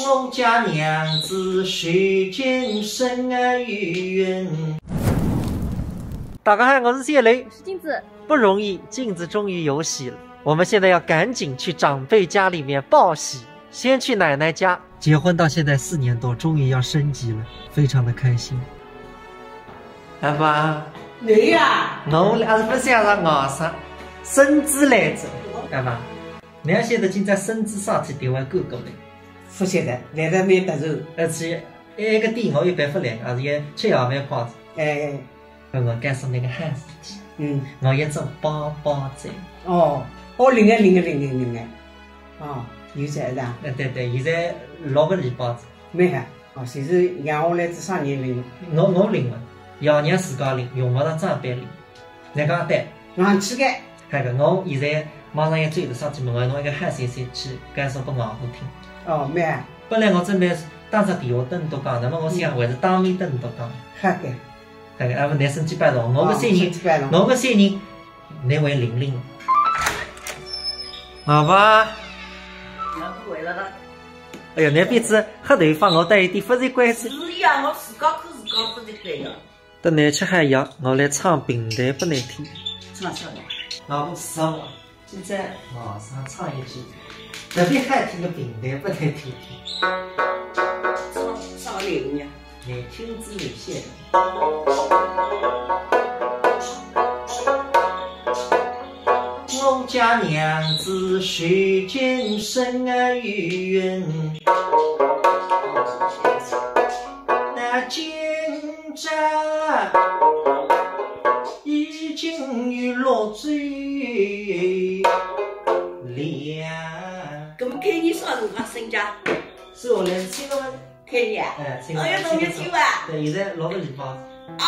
我家娘子许见生儿育人。大家好，我是谢雷，我是镜子。不容易，镜子终于有喜了。我们现在要赶紧去长辈家里面报喜，先去奶奶家。结婚到现在4年多，终于要升级了，非常的开心。阿爸，你呀，我还是不想让熬上孙子来着。阿爸，娘现在正在孙子上去电话哥哥嘞。不晓得，来得蛮特殊。而且一个店我有办法来，而且吃药饭泡子。哎，我告诉那个汉事体，我要做包包仔。哦，另外，哦，有在是啊？对，现在6个礼包子。没哈，哦，就是养下来至少年龄。我领了，爷娘自家领，用不着长辈领。那个对，俺去个。那个我现在马上要追了上去，我弄一个汉先生去介绍给王虎听。哦，没啊。本来我准备打只电话等都讲，那么我想还是当面等都讲。好的。那个，不男生几百种，我个3人，我个3人，你会领。好吧。我回来了。哎呀，那鼻子黑头发，我带一点不是关系。是呀，我自家看自家不是对呀。等难吃还要，我来唱平台不难听。唱啥的？我不知道，现在马上唱一句，特别好听的平台不难听。唱个内容呀？难听之有限。我家娘子许见生儿育人，那奸诈已经与落醉了。咁开年啥辰光生家？是我来听了吗？开年啊？哎，哎呀，侬没听哇？对，现在6个礼包。啊！